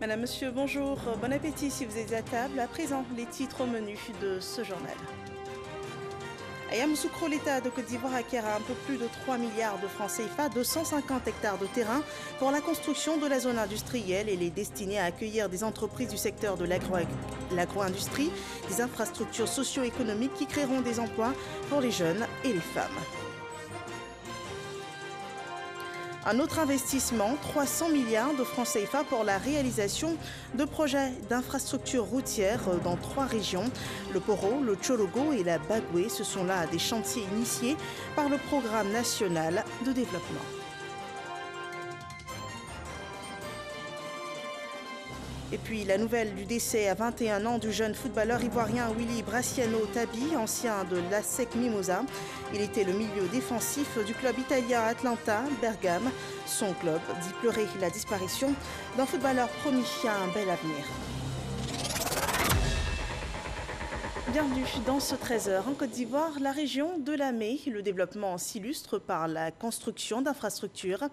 Madame, Monsieur, bonjour. Bon appétit si vous êtes à table. À présent, les titres au menu de ce journal. À Yamoussoukro, l'État de Côte d'Ivoire acquiert un peu plus de 3 milliards de francs CFA, 250 hectares de terrain pour la construction de la zone industrielle. Elle est destinée à accueillir des entreprises du secteur de l'agro-industrie, des infrastructures socio-économiques qui créeront des emplois pour les jeunes et les femmes. Un autre investissement, 300 milliards de francs CFA pour la réalisation de projets d'infrastructures routières dans 3 régions. Le Poro, le Tchologo et la Bagoué, ce sont là des chantiers initiés par le Programme national de développement. Et puis la nouvelle du décès à 21 ans du jeune footballeur ivoirien Willy Braciano Tabi, ancien de l'ASEC Mimosa. Il était le milieu défensif du club italien Atlanta Bergame. Son club dit pleurer la disparition d'un footballeur promis à un bel avenir. Bienvenue dans ce 13h. En Côte d'Ivoire, la région de Lamé. Le développement s'illustre par la construction d'infrastructures.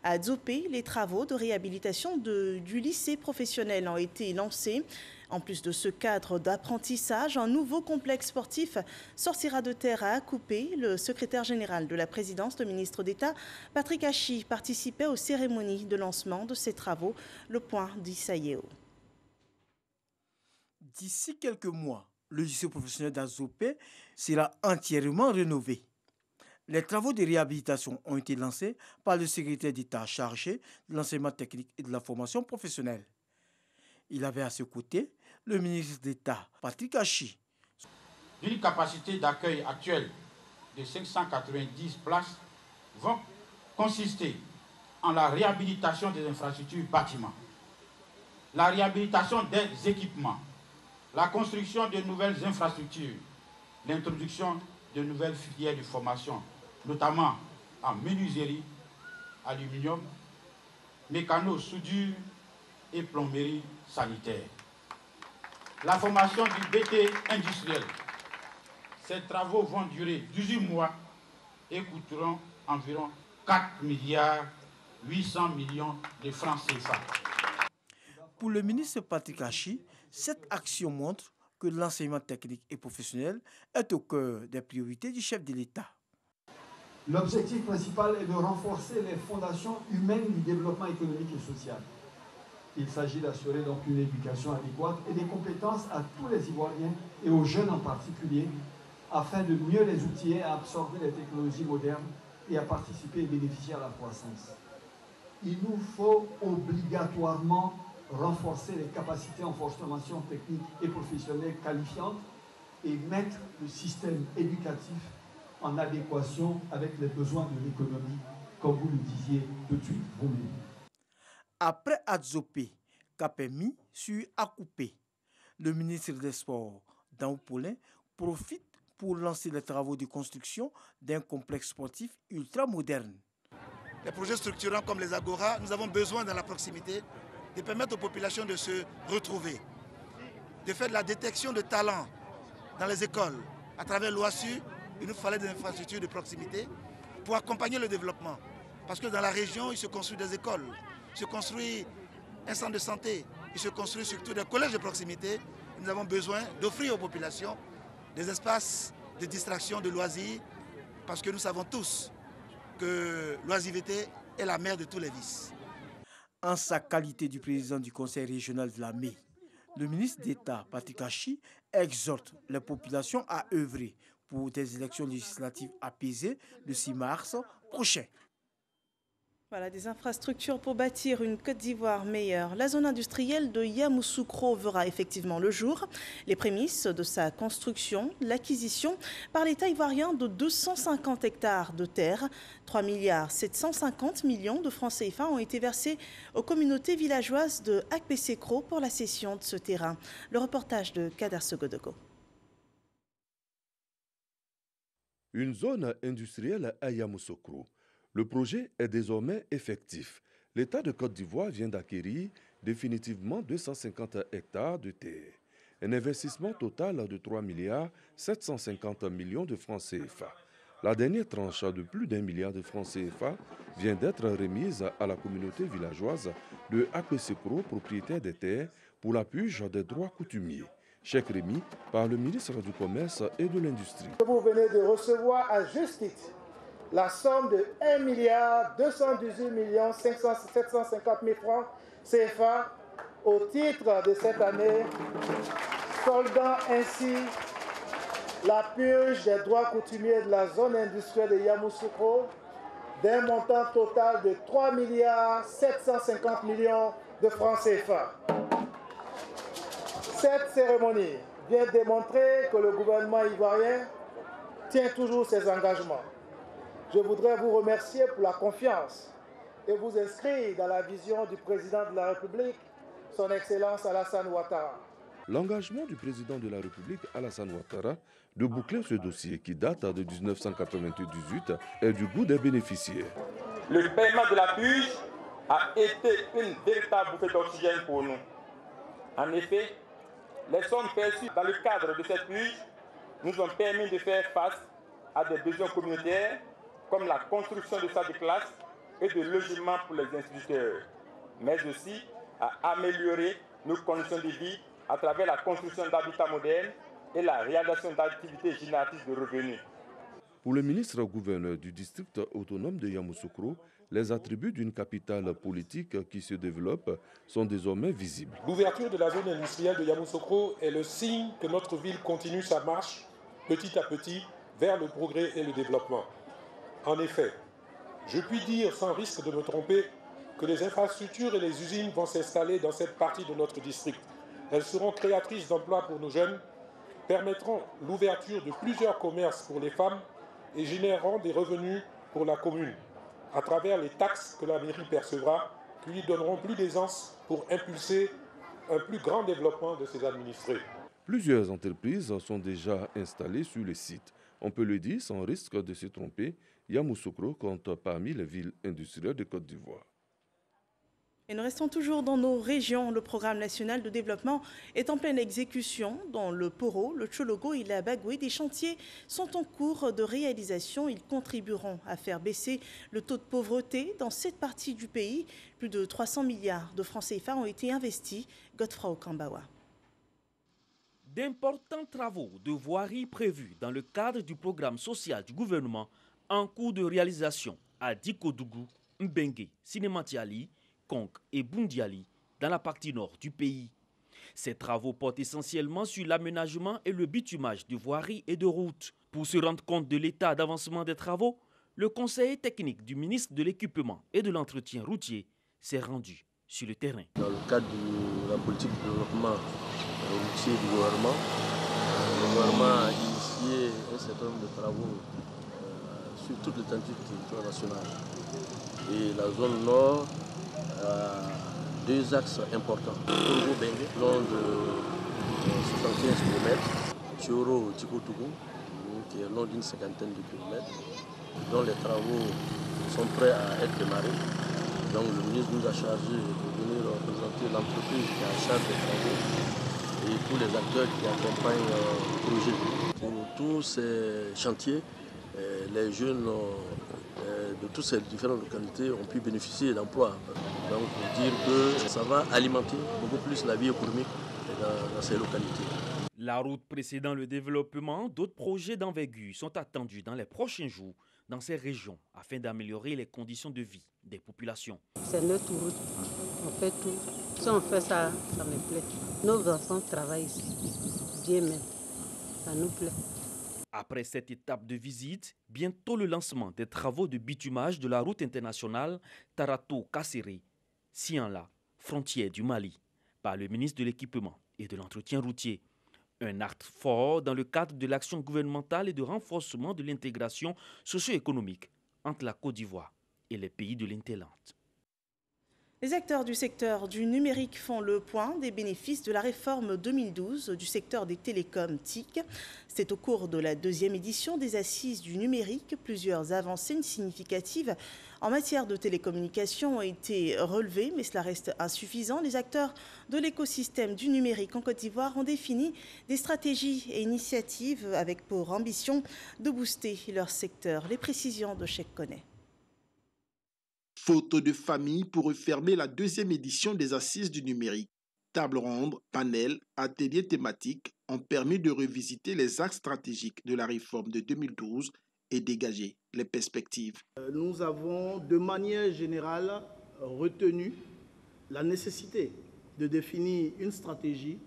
À Dzopé, les travaux de réhabilitation du lycée professionnel ont été lancés. En plus de ce cadre d'apprentissage, un nouveau complexe sportif sortira de terre à Akupé. Le secrétaire général de la présidence, le ministre d'État, Patrick Hachi, participait aux cérémonies de lancement de ces travaux. Le point d'Issaïeo. D'ici quelques mois, le lycée professionnel d'Azopé sera entièrement rénové. Les travaux de réhabilitation ont été lancés par le secrétaire d'État chargé de l'enseignement technique et de la formation professionnelle. Il avait à ses côtés le ministre d'État, Patrick Hachi. D'une capacité d'accueil actuelle de 590 places vont consister en la réhabilitation des infrastructures bâtiments, la réhabilitation des équipements, la construction de nouvelles infrastructures, l'introduction de nouvelles filières de formation, notamment en menuiserie, aluminium, mécano, soudure et plomberie sanitaire. La formation du BT industriel. Ces travaux vont durer 18 mois et coûteront environ 4 milliards 800 millions de francs CFA. Pour le ministre Patrick Hachi, cette action montre que l'enseignement technique et professionnel est au cœur des priorités du chef de l'État. L'objectif principal est de renforcer les fondations humaines du développement économique et social. Il s'agit d'assurer donc une éducation adéquate et des compétences à tous les Ivoiriens et aux jeunes en particulier, afin de mieux les outiller à absorber les technologies modernes et à participer et bénéficier à la croissance. Il nous faut obligatoirement renforcer les capacités en formation technique et professionnelle qualifiante et mettre le système éducatif en adéquation avec les besoins de l'économie, comme vous le disiez tout de suite vous-même. Après Adzopé, Kapemi sur Akupé, le ministre des Sports, Dan Paulin, profite pour lancer les travaux de construction d'un complexe sportif ultra-moderne. Les projets structurants comme les Agora, nous avons besoin dans la proximité de permettre aux populations de se retrouver, de faire de la détection de talents dans les écoles. À travers l'OASU, il nous fallait des infrastructures de proximité pour accompagner le développement. Parce que dans la région, il se construit des écoles, il se construit un centre de santé, il se construit surtout des collèges de proximité. Nous avons besoin d'offrir aux populations des espaces de distraction, de loisirs, parce que nous savons tous que l'oisiveté est la mère de tous les vices. En sa qualité du président du conseil régional de Lamé, le ministre d'État, Patrick Hachi, exhorte les populations à œuvrer pour des élections législatives apaisées le 6 mars prochain. Voilà, des infrastructures pour bâtir une Côte d'Ivoire meilleure. La zone industrielle de Yamoussoukro verra effectivement le jour. Les prémices de sa construction, l'acquisition par l'État ivoirien de 250 hectares de terre, 3 milliards 750 millions de francs CFA ont été versés aux communautés villageoises de Akpé-Sékro pour la cession de ce terrain. Le reportage de Kader Sogodogo. Une zone industrielle à Yamoussoukro. Le projet est désormais effectif. L'État de Côte d'Ivoire vient d'acquérir définitivement 250 hectares de terre. Un investissement total de 3 milliards 750 millions de francs CFA. La dernière tranche de plus d'1 milliard de francs CFA vient d'être remise à la communauté villageoise de Akwesekro, propriétaire des terres, pour la purge des droits coutumiers. Chèque remis par le ministre du Commerce et de l'Industrie. Vous venez de recevoir à juste titre la somme de 1 218 750 000 francs CFA au titre de cette année, soldant ainsi la purge des droits coutumiers de la zone industrielle de Yamoussoukro d'un montant total de 3 750 millions de francs CFA. Cette cérémonie vient démontrer que le gouvernement ivoirien tient toujours ses engagements. Je voudrais vous remercier pour la confiance et vous inscrire dans la vision du président de la République, son Excellence Alassane Ouattara. L'engagement du président de la République, Alassane Ouattara, de boucler ce dossier qui date de 1998 est du goût des bénéficiaires. Le paiement de la purge a été une véritable bouffée d'oxygène pour nous. En effet, les sommes perçues dans le cadre de cette purge nous ont permis de faire face à des besoins communautaires comme la construction de salles de classe et de logements pour les instituteurs, mais aussi à améliorer nos conditions de vie à travers la construction d'habitats modernes et la réalisation d'activités génératrices de revenus. Pour le ministre-gouverneur du district autonome de Yamoussoukro, les attributs d'une capitale politique qui se développe sont désormais visibles. L'ouverture de la zone industrielle de Yamoussoukro est le signe que notre ville continue sa marche petit à petit vers le progrès et le développement. En effet, je puis dire sans risque de me tromper que les infrastructures et les usines vont s'installer dans cette partie de notre district. Elles seront créatrices d'emplois pour nos jeunes, permettront l'ouverture de plusieurs commerces pour les femmes et généreront des revenus pour la commune à travers les taxes que la mairie percevra, qui lui donneront plus d'aisance pour impulser un plus grand développement de ses administrés. Plusieurs entreprises sont déjà installées sur le site. On peut le dire sans risque de se tromper, Yamoussoukro compte parmi les villes industrielles de Côte d'Ivoire. Et nous restons toujours dans nos régions. Le programme national de développement est en pleine exécution. Dans le Poro, le Tchologo et la Bagoué, des chantiers sont en cours de réalisation. Ils contribueront à faire baisser le taux de pauvreté dans cette partie du pays. Plus de 300 milliards de francs CFA ont été investis. Godefroy Okambawa. D'importants travaux de voirie prévus dans le cadre du programme social du gouvernement en cours de réalisation à Dikodougou, Mbengue, Sinematiali, Konk et Bundiali dans la partie nord du pays. Ces travaux portent essentiellement sur l'aménagement et le bitumage de voiries et de routes. Pour se rendre compte de l'état d'avancement des travaux, le conseiller technique du ministre de l'Équipement et de l'Entretien routier s'est rendu sur le terrain. Dans le cadre de la politique de développement routier du gouvernement, le gouvernement a initié un certain nombre de travaux sur toute l'étendue du territoire national. Et la zone nord deux axes importants. Togo Bengue, long de 75 km, Tioro Tikotougou, qui est long d'une cinquantaine de kilomètres, dont les travaux sont prêts à être démarrés. Donc le ministre nous a chargé de venir représenter l'entreprise qui est en charge des travaux et tous les acteurs qui accompagnent le projet. Pour tous ces chantiers, les jeunes de toutes ces différentes localités ont pu bénéficier d'emplois. Donc pour dire que ça va alimenter beaucoup plus la vie économique dans ces localités. La route précédant le développement, d'autres projets d'envergure sont attendus dans les prochains jours dans ces régions afin d'améliorer les conditions de vie des populations. C'est notre route, on fait tout. Si on fait ça, ça me plaît. Nos enfants travaillent ici, Dieu même, ça nous plaît. Après cette étape de visite, bientôt le lancement des travaux de bitumage de la route internationale Tarato-Kasséré, Sianla, frontière du Mali, par le ministre de l'Équipement et de l'Entretien routier. Un acte fort dans le cadre de l'action gouvernementale et de renforcement de l'intégration socio-économique entre la Côte d'Ivoire et les pays de l'Interland. Les acteurs du secteur du numérique font le point des bénéfices de la réforme 2012 du secteur des télécoms TIC. C'est au cours de la deuxième édition des Assises du numérique. Plusieurs avancées significatives en matière de télécommunications ont été relevés, mais cela reste insuffisant. Les acteurs de l'écosystème du numérique en Côte d'Ivoire ont défini des stratégies et initiatives avec pour ambition de booster leur secteur. Les précisions de Cheikh Koné. Photo de famille pour refermer la 2e édition des Assises du numérique. Table ronde, panels, ateliers thématiques ont permis de revisiter les axes stratégiques de la réforme de 2012 et dégager les perspectives. Nous avons de manière générale retenu la nécessité de définir une stratégie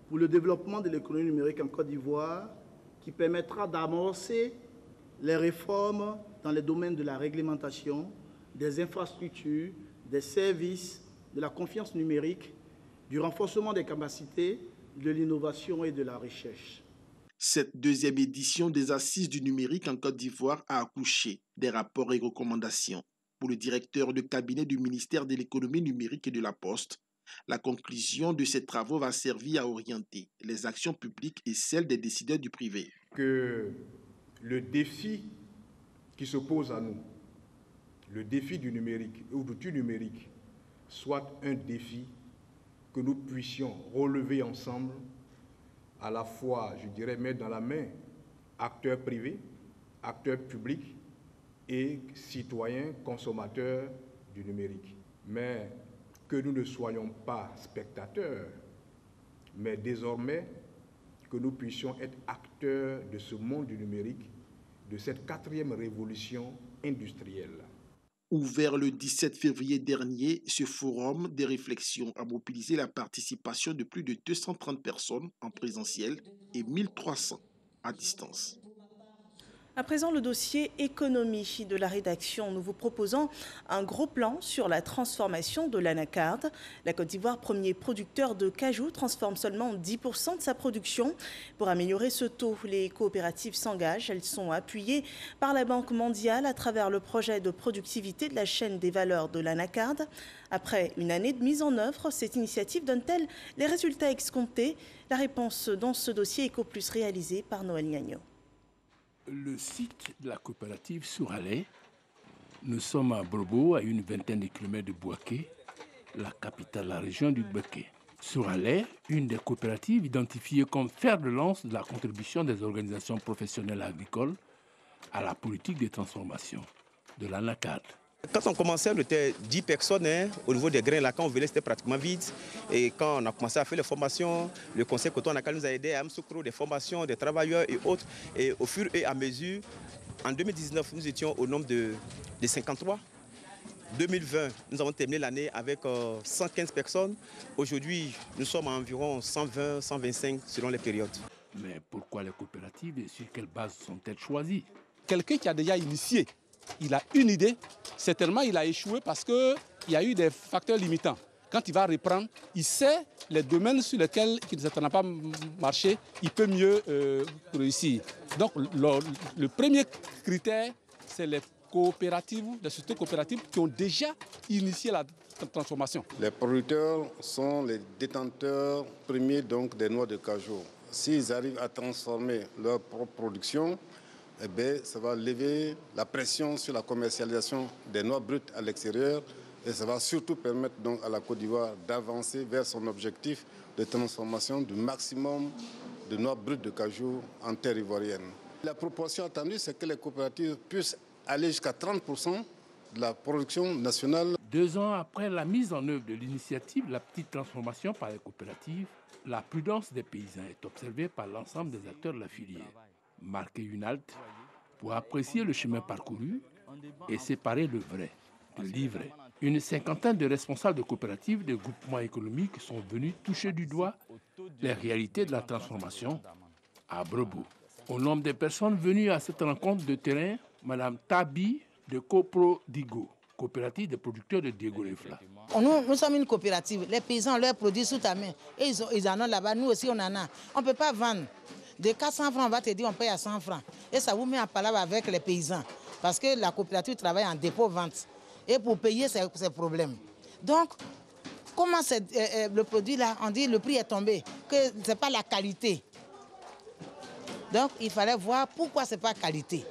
pour le développement de l'économie numérique en Côte d'Ivoire qui permettra d'amorcer les réformes dans les domaines de la réglementation, des infrastructures, des services, de la confiance numérique, du renforcement des capacités, de l'innovation et de la recherche. Cette 2e édition des Assises du numérique en Côte d'Ivoire a accouché des rapports et recommandations. Pour le directeur de cabinet du ministère de l'économie numérique et de la Poste, la conclusion de ces travaux va servir à orienter les actions publiques et celles des décideurs du privé. Que le défi qui se pose à nous, le défi du numérique ou du numérique, soit un défi que nous puissions relever ensemble, à la fois, je dirais, mettre dans la main acteurs privés, acteurs publics et citoyens consommateurs du numérique. Mais que nous ne soyons pas spectateurs, mais désormais que nous puissions être acteurs de ce monde du numérique, de cette 4e révolution industrielle. Ouvert le 17 février dernier, ce forum des réflexions a mobilisé la participation de plus de 230 personnes en présentiel et 1300 à distance. À présent, le dossier économie de la rédaction. Nous vous proposons un gros plan sur la transformation de l'anacarde. La Côte d'Ivoire, premier producteur de cajou, transforme seulement 10% de sa production. Pour améliorer ce taux, les coopératives s'engagent. Elles sont appuyées par la Banque mondiale à travers le projet de productivité de la chaîne des valeurs de l'anacarde. Après une année de mise en œuvre, cette initiative donne-t-elle les résultats escomptés? La réponse dans ce dossier EcoPlus réalisé par Noël Gagnon. Le site de la coopérative Souralais, nous sommes à Brobo, à une vingtaine de kilomètres de Bouaké, la capitale de la région du Bouaké. Souralais, une des coopératives identifiées comme fer de lance de la contribution des organisations professionnelles agricoles à la politique de transformation de l'anacarde. Quand on commençait, on était 10 personnes au niveau des grains. Là, quand on venait, c'était pratiquement vide. Et quand on a commencé à faire les formations, le conseil Coton Anacarde nous a aidé à Amsoukro, des formations, des travailleurs et autres. Et au fur et à mesure, en 2019, nous étions au nombre de 53. 2020, nous avons terminé l'année avec 115 personnes. Aujourd'hui, nous sommes à environ 120, 125 selon les périodes. Mais pourquoi les coopératives et sur quelle base sont-elles choisies? Quelqu'un qui a déjà initié, il a une idée, certainement il a échoué parce qu'il y a eu des facteurs limitants. Quand il va reprendre, il sait les domaines sur lesquels il n'a pas marché, il peut mieux réussir. Donc le premier critère, c'est les coopératives, les sociétés coopératives qui ont déjà initié la transformation. Les producteurs sont les détenteurs premiers donc, des noix de cajou. S'ils arrivent à transformer leur propre production, eh bien, ça va lever la pression sur la commercialisation des noix brutes à l'extérieur et ça va surtout permettre donc à la Côte d'Ivoire d'avancer vers son objectif de transformation du maximum de noix brutes de cajou en terre ivoirienne. La proportion attendue, c'est que les coopératives puissent aller jusqu'à 30% de la production nationale. 2 ans après la mise en œuvre de l'initiative La Petite Transformation par les coopératives, la prudence des paysans est observée par l'ensemble des acteurs de la filière. Marquer une halte pour apprécier le chemin parcouru et séparer le vrai de l'ivraie. Une cinquantaine de responsables de coopératives, de groupements économiques sont venus toucher du doigt les réalités de la transformation à Brobo. Au nombre des personnes venues à cette rencontre de terrain, Mme Tabi de Copro Digo, coopérative des producteurs de Diego Refla. Nous sommes une coopérative, les paysans leur produisent sous ta main et ils en ont là-bas, nous aussi on en a. On ne peut pas vendre. De 400 francs, on va te dire on paye à 100 francs. Et ça vous met en palabre avec les paysans. Parce que la coopérative travaille en dépôt-vente. Et pour payer, c'est un problème. Donc, comment le produit-là, on dit le prix est tombé, que ce n'est pas la qualité. Donc, il fallait voir pourquoi ce n'est pas qualité.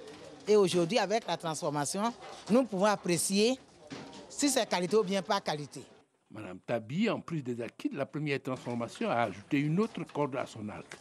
Et aujourd'hui, avec la transformation, nous pouvons apprécier si c'est qualité ou bien pas qualité. Madame Tabi, en plus des acquis de la première transformation, a ajouté une autre corde à son arc,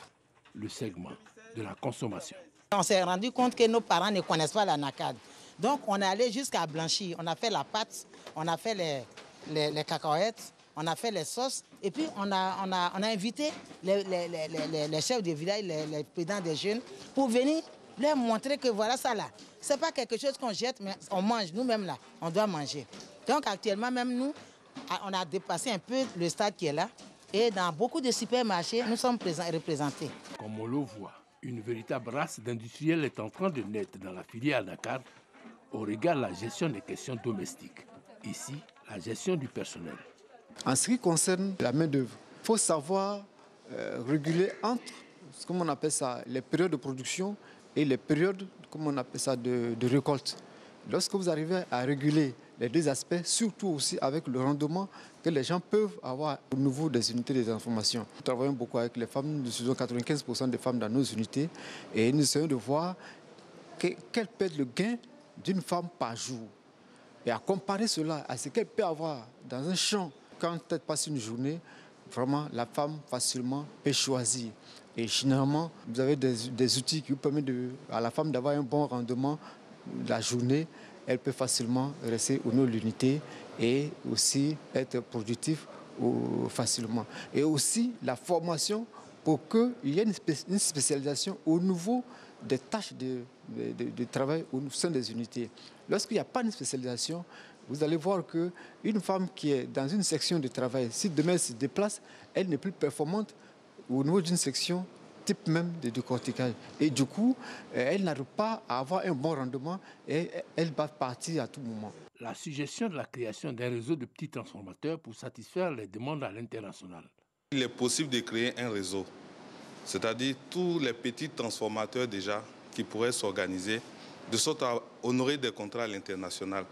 le segment de la consommation. On s'est rendu compte que nos parents ne connaissent pas la NACAD. Donc on est allé jusqu'à blanchir. On a fait la pâte, on a fait les cacahuètes, on a fait les sauces. Et puis on a invité les chefs de village, les présidents des jeunes, pour venir leur montrer que voilà ça là. Ce n'est pas quelque chose qu'on jette, mais on mange. Nous-mêmes là, on doit manger. Donc actuellement même nous, on a dépassé un peu le stade qui est là. Et dans beaucoup de supermarchés, nous sommes représentés. Comme on le voit, une véritable race d'industriels est en train de naître dans la filière Dakar au regard de la gestion des questions domestiques. Ici, la gestion du personnel. En ce qui concerne la main-d'œuvre, il faut savoir réguler entre, comme on appelle ça, les périodes de production et les périodes, comme on appelle ça, de récolte. Lorsque vous arrivez à réguler les deux aspects, surtout aussi avec le rendement que les gens peuvent avoir au niveau des unités de transformation. Nous travaillons beaucoup avec les femmes, nous faisons 95% des femmes dans nos unités et nous essayons de voir quel peut être le gain d'une femme par jour. Et à comparer cela à ce qu'elle peut avoir dans un champ, quand elle passe une journée, vraiment la femme facilement peut choisir. Et généralement, vous avez des outils qui vous permettent à la femme d'avoir un bon rendement la journée. Elle peut facilement rester au niveau de l'unité et aussi être productif facilement. Et aussi la formation pour qu'il y ait une spécialisation au niveau des tâches de travail au sein des unités. Lorsqu'il n'y a pas de spécialisation, vous allez voir qu'une femme qui est dans une section de travail, si demain elle se déplace, elle n'est plus performante au niveau d'une section type même de décortiquage. Et du coup, elle n'arrive pas à avoir un bon rendement et elle va partir à tout moment. La suggestion de la création d'un réseau de petits transformateurs pour satisfaire les demandes à l'international. Il est possible de créer un réseau, c'est-à-dire tous les petits transformateurs déjà qui pourraient s'organiser de sorte à honorer des contrats à l'international.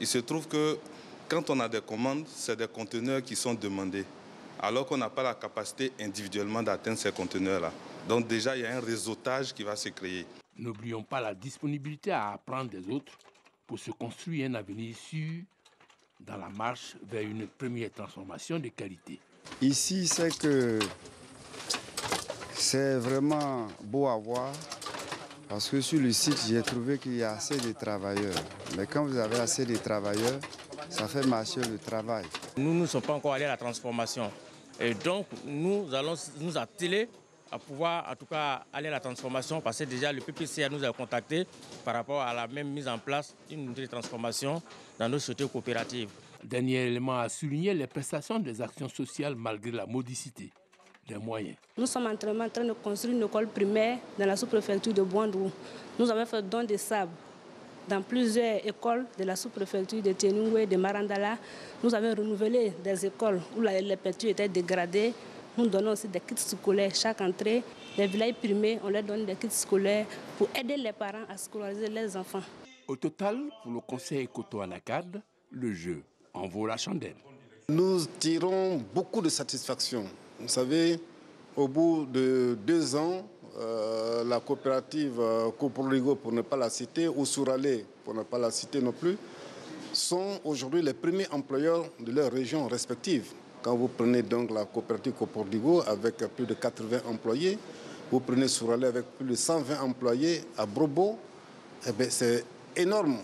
Il se trouve que quand on a des commandes, c'est des conteneurs qui sont demandés, alors qu'on n'a pas la capacité individuellement d'atteindre ces conteneurs-là. Donc déjà, il y a un réseautage qui va se créer. N'oublions pas la disponibilité à apprendre des autres pour se construire un avenir sûr dans la marche vers une première transformation de qualité. Ici, c'est vraiment beau à voir parce que sur le site, j'ai trouvé qu'il y a assez de travailleurs. Mais quand vous avez assez de travailleurs, ça fait marcher le travail. Nous ne sommes pas encore allés à la transformation. Et donc, nous allons nous atteler à pouvoir, en tout cas, aller à la transformation parce que déjà, le PPCA nous a contactés par rapport à la même mise en place d'une unité de transformation dans nos sociétés coopératives. Dernier élément à souligner, les prestations des actions sociales malgré la modicité des moyens. Nous sommes en train de construire une école primaire dans la sous-préfecture de Boindou. Nous avons fait don de sable dans plusieurs écoles de la sous-préfecture de Ténoué, de Marandala. Nous avons renouvelé des écoles où les peintures étaient dégradées. Nous donnons aussi des kits scolaires chaque entrée. Les villages primés, on leur donne des kits scolaires pour aider les parents à scolariser leurs enfants. Au total, pour le conseil Koto-Anakad, le jeu en vaut la chandelle. Nous tirons beaucoup de satisfaction. Vous savez, au bout de 2 ans, la coopérative Coproligo, pour ne pas la citer, ou Souralé, pour ne pas la citer non plus, sont aujourd'hui les premiers employeurs de leurs régions respectives. Quand vous prenez donc la coopérative Coproligo avec plus de 80 employés, vous prenez Souralé avec plus de 120 employés à Brobo, eh bien, c'est énorme.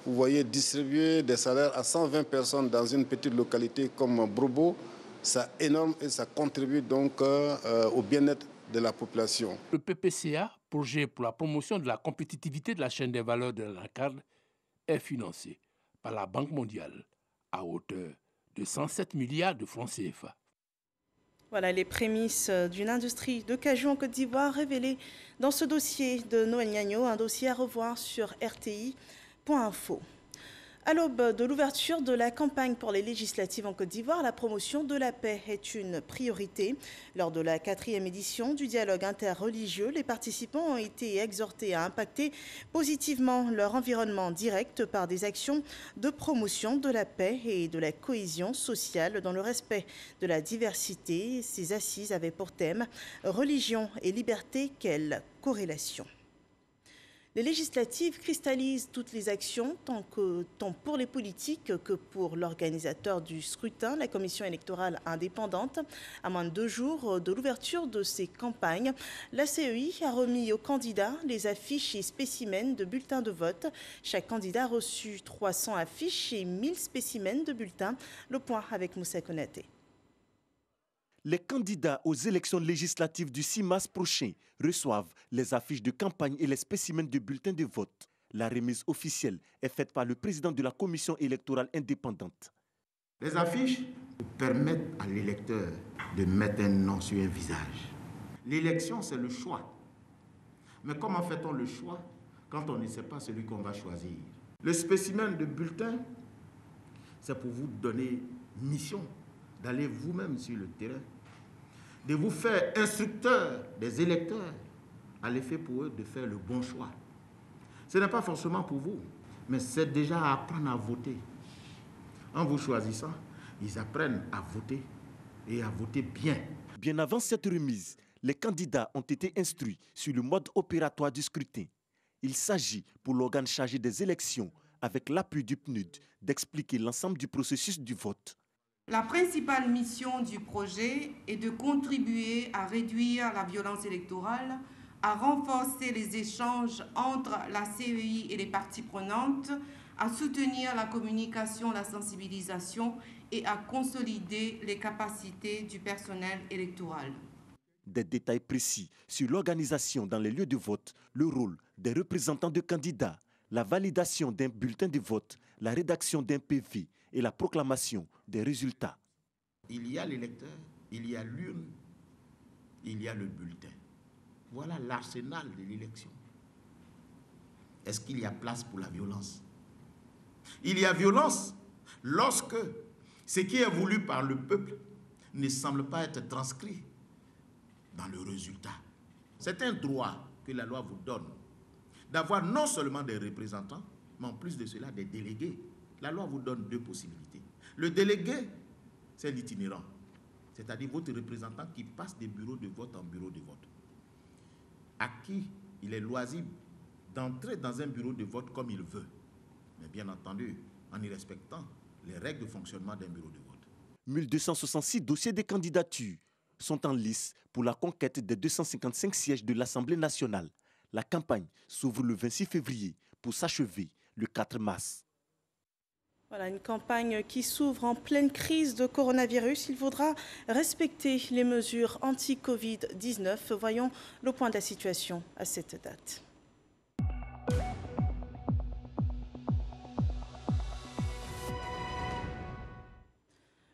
Vous voyez distribuer des salaires à 120 personnes dans une petite localité comme Brobo, c'est énorme et ça contribue donc au bien-être de la population. Le PPCA, projet pour la promotion de la compétitivité de la chaîne des valeurs de l'ANACAD, est financé par la Banque mondiale à hauteur de 107 milliards de francs CFA. Voilà les prémices d'une industrie de cajou en Côte d'Ivoire révélées dans ce dossier de Noël Gnagno, un dossier à revoir sur rti.info. À l'aube de l'ouverture de la campagne pour les législatives en Côte d'Ivoire, la promotion de la paix est une priorité. Lors de la 4e édition du dialogue interreligieux, les participants ont été exhortés à impacter positivement leur environnement direct par des actions de promotion de la paix et de la cohésion sociale dans le respect de la diversité. Ces assises avaient pour thème « Religion et liberté, quelle corrélation ?» Les législatives cristallisent toutes les actions, tant pour les politiques que pour l'organisateur du scrutin, la commission électorale indépendante. À moins de 2 jours de l'ouverture de ces campagnes, la CEI a remis aux candidats les affiches et spécimens de bulletins de vote. Chaque candidat a reçu 300 affiches et 1000 spécimens de bulletins. Le point avec Moussa Konaté. Les candidats aux élections législatives du 6 mars prochain reçoivent les affiches de campagne et les spécimens de bulletins de vote. La remise officielle est faite par le président de la commission électorale indépendante. Les affiches permettent à l'électeur de mettre un nom sur un visage. L'élection, c'est le choix. Mais comment fait-on le choix quand on ne sait pas celui qu'on va choisir? Le spécimen de bulletin, c'est pour vous donner mission d'aller vous-même sur le terrain, de vous faire instructeur des électeurs, à l'effet pour eux de faire le bon choix. Ce n'est pas forcément pour vous, mais c'est déjà à apprendre à voter. En vous choisissant, ils apprennent à voter et à voter bien. Bien avant cette remise, les candidats ont été instruits sur le mode opératoire du scrutin. Il s'agit pour l'organe chargé des élections, avec l'appui du PNUD, d'expliquer l'ensemble du processus du vote. La principale mission du projet est de contribuer à réduire la violence électorale, à renforcer les échanges entre la CEI et les parties prenantes, à soutenir la communication, la sensibilisation et à consolider les capacités du personnel électoral. Des détails précis sur l'organisation dans les lieux de vote, le rôle des représentants de candidats, la validation d'un bulletin de vote, la rédaction d'un PV et la proclamation des résultats. Il y a l'électeur, il y a l'urne, il y a le bulletin. Voilà l'arsenal de l'élection. Est-ce qu'il y a place pour la violence? Il y a violence lorsque ce qui est voulu par le peuple ne semble pas être transcrit dans le résultat. C'est un droit que la loi vous donne d'avoir non seulement des représentants, mais en plus de cela des délégués. La loi vous donne 2 possibilités. Le délégué, c'est l'itinérant, c'est-à-dire votre représentant qui passe des bureaux de vote en bureau de vote, à qui il est loisible d'entrer dans un bureau de vote comme il veut, mais bien entendu en y respectant les règles de fonctionnement d'un bureau de vote. 1266 dossiers de candidature sont en lice pour la conquête des 255 sièges de l'Assemblée nationale. La campagne s'ouvre le 26 février pour s'achever le 4 mars. Voilà, une campagne qui s'ouvre en pleine crise de coronavirus. Il faudra respecter les mesures anti-Covid-19. Voyons le point de la situation à cette date.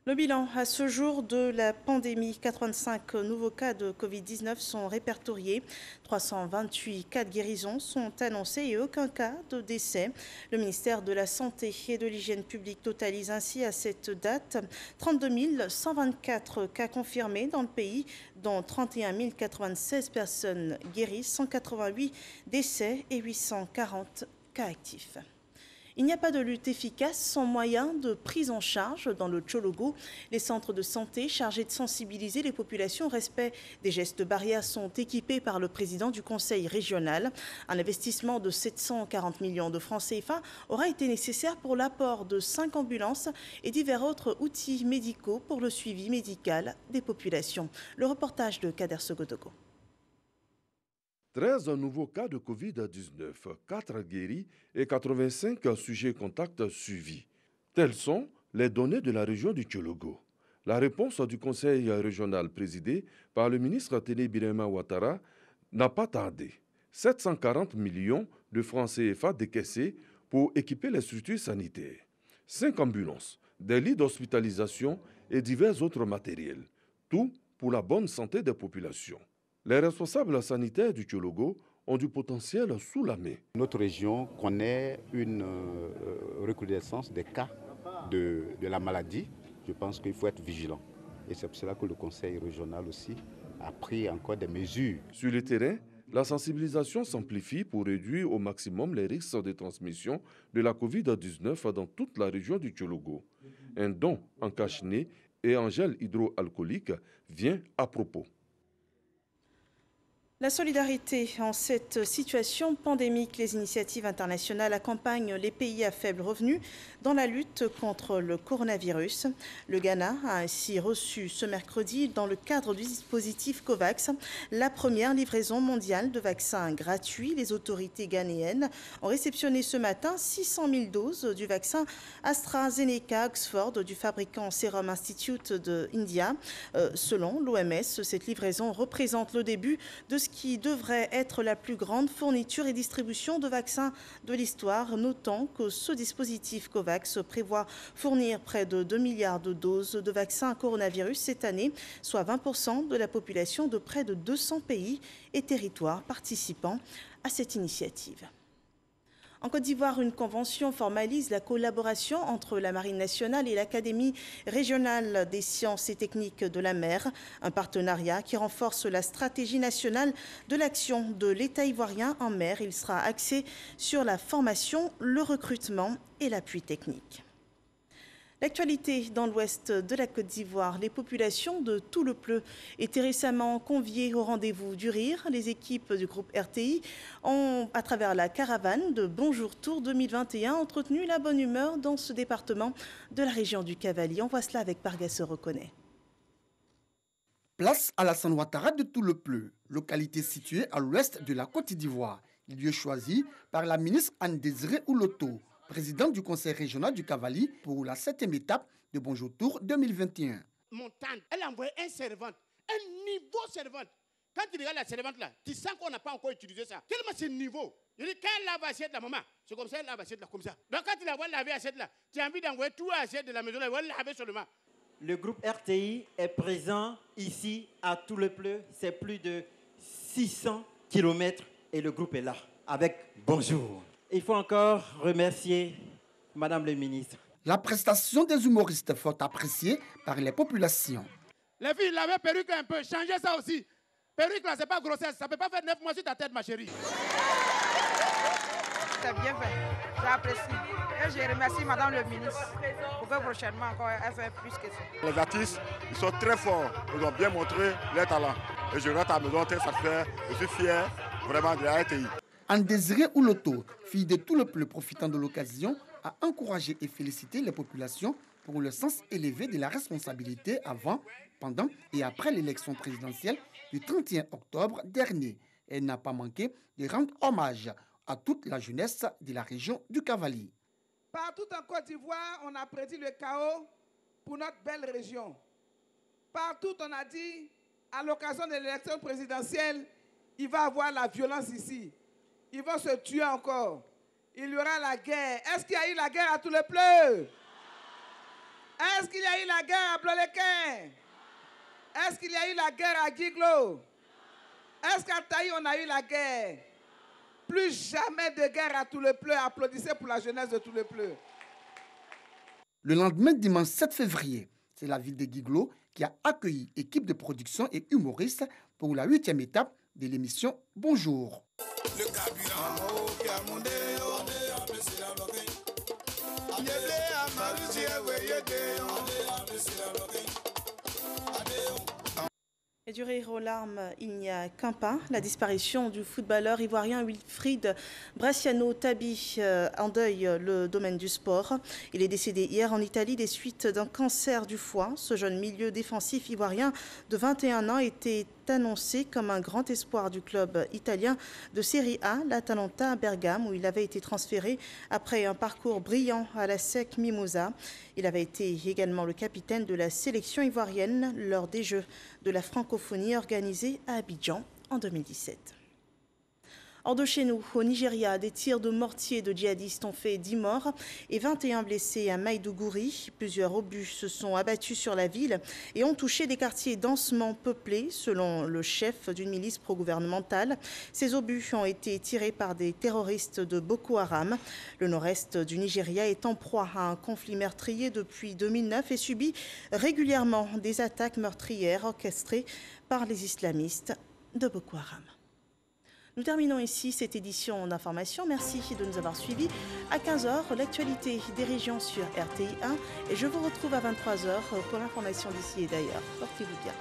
Le bilan à ce jour de la pandémie, 85 nouveaux cas de Covid-19 sont répertoriés, 328 cas de guérison sont annoncés et aucun cas de décès. Le ministère de la Santé et de l'Hygiène publique totalise ainsi à cette date 32 124 cas confirmés dans le pays, dont 31 096 personnes guéries, 188 décès et 840 cas actifs. Il n'y a pas de lutte efficace sans moyen de prise en charge dans le Tchologo. Les centres de santé chargés de sensibiliser les populations au respect des gestes barrières sont équipés par le président du conseil régional. Un investissement de 740 millions de francs CFA aura été nécessaire pour l'apport de 5 ambulances et divers autres outils médicaux pour le suivi médical des populations. Le reportage de Kader Sogodogo. 13 nouveaux cas de Covid-19, 4 guéris et 85 sujets contacts suivis. Telles sont les données de la région du Tchologo. La réponse du conseil régional présidé par le ministre Téné Birema Ouattara n'a pas tardé. 740 millions de francs CFA décaissés pour équiper les structures sanitaires. 5 ambulances, des lits d'hospitalisation et divers autres matériels. Tout pour la bonne santé des populations. Les responsables sanitaires du Tchologo ont du potentiel sous la main. Notre région connaît une recrudescence des cas de la maladie. Je pense qu'il faut être vigilant. Et c'est pour cela que le conseil régional aussi a pris encore des mesures. Sur le terrain, la sensibilisation s'amplifie pour réduire au maximum les risques de transmission de la Covid-19 dans toute la région du Tchologo. Un don en cache-nez et en gel hydroalcoolique vient à propos. La solidarité en cette situation pandémique, les initiatives internationales accompagnent les pays à faible revenu dans la lutte contre le coronavirus. Le Ghana a ainsi reçu ce mercredi, dans le cadre du dispositif COVAX, la première livraison mondiale de vaccins gratuits. Les autorités ghanéennes ont réceptionné ce matin 600 000 doses du vaccin AstraZeneca Oxford du fabricant Serum Institute de India. Selon l'OMS, cette livraison représente le début de ce qui devrait être la plus grande fourniture et distribution de vaccins de l'histoire, notant que ce dispositif COVAX prévoit fournir près de 2 milliards de doses de vaccins coronavirus cette année, soit 20% de la population de près de 200 pays et territoires participant à cette initiative. En Côte d'Ivoire, une convention formalise la collaboration entre la Marine nationale et l'Académie régionale des sciences et techniques de la mer, un partenariat qui renforce la stratégie nationale de l'action de l'État ivoirien en mer. Il sera axé sur la formation, le recrutement et l'appui technique. L'actualité dans l'ouest de la Côte d'Ivoire, les populations de Tout-le-Pleu étaient récemment conviées au rendez-vous du rire. Les équipes du groupe RTI ont, à travers la caravane de Bonjour Tour 2021, entretenu la bonne humeur dans ce département de la région du Cavali. On voit cela avec Pargasse Reconnaît. Place à la San Ouattara de Tout-le-Pleu, localité située à l'ouest de la Côte d'Ivoire. Lieu choisi par la ministre Anne-Désirée Ouloto, président du conseil régional du Cavali, pour la 7e étape de Bonjour Tour 2021. Mon tante, elle a envoyé un servante, un niveau servante. Quand tu regardes la servante là, tu sens qu'on n'a pas encore utilisé ça. Tellement c'est niveau. Je dis, quand elle lave l'assiette, la maman, c'est comme ça, elle lave l'assiette là, comme ça. Donc quand tu la vois laver l'assiette là, tu as envie d'envoyer tout l'assiette de la maison là, elle va laver seulement. Le groupe RTI est présent ici à Tout-le-Pleu. C'est plus de 600 km et le groupe est là avec Bonjour. Il faut encore remercier Madame le ministre. La prestation des humoristes fort appréciée par les populations. Les filles, lavez perruque un peu, changez ça aussi. Perruque là, c'est pas grossesse, ça peut pas faire 9 mois sur ta tête, ma chérie. C'est bien fait, j'apprécie. Et je remercie Madame le ministre pour que prochainement encore elle fasse plus que ça. Les artistes, ils sont très forts, ils ont bien montré leur talent. Et je rentre à la maison très satisfait, je suis fier vraiment de la RTI. Anne-Désirée Ouloto, fille de Tout-le-Pleu, profitant de l'occasion, a encouragé et félicité les populations pour le sens élevé de la responsabilité avant, pendant et après l'élection présidentielle du 31 octobre dernier. Elle n'a pas manqué de rendre hommage à toute la jeunesse de la région du Cavali. Partout en Côte d'Ivoire, on a prédit le chaos pour notre belle région. Partout, on a dit, à l'occasion de l'élection présidentielle, il va y avoir la violence ici. Ils vont se tuer encore. Il y aura la guerre. Est-ce qu'il y a eu la guerre à Tout-le-Pleu? Est-ce qu'il y a eu la guerre à Blolequin? Est-ce qu'il y a eu la guerre à Guiglo? Est-ce qu'à Taï, on a eu la guerre? Plus jamais de guerre à Tout-le-Pleu. Applaudissez pour la jeunesse de Tout-le-Pleu. Le lendemain, dimanche 7 février, c'est la ville de Guiglo qui a accueilli équipe de production et humoristes pour la 8e étape de l'émission Bonjour. Le Et du rire aux larmes, il n'y a qu'un pas. La disparition du footballeur ivoirien Wilfried Braciano Tabi en deuil le domaine du sport. Il est décédé hier en Italie des suites d'un cancer du foie. Ce jeune milieu défensif ivoirien de 21 ans était annoncé comme un grand espoir du club italien de Serie A, l'Atalanta Bergame, où il avait été transféré après un parcours brillant à la SEC Mimosa. Il avait été également le capitaine de la sélection ivoirienne lors des Jeux de la francophonie organisés à Abidjan en 2017. Hors de chez nous, au Nigeria, des tirs de mortier de djihadistes ont fait 10 morts et 21 blessés à Maïdougouri. Plusieurs obus se sont abattus sur la ville et ont touché des quartiers densément peuplés, selon le chef d'une milice pro-gouvernementale. Ces obus ont été tirés par des terroristes de Boko Haram. Le nord-est du Nigeria est en proie à un conflit meurtrier depuis 2009 et subit régulièrement des attaques meurtrières orchestrées par les islamistes de Boko Haram. Nous terminons ici cette édition d'information. Merci de nous avoir suivis. À 15h, l'actualité des régions sur RTI 1 et je vous retrouve à 23h pour l'information d'ici et d'ailleurs. Portez-vous bien.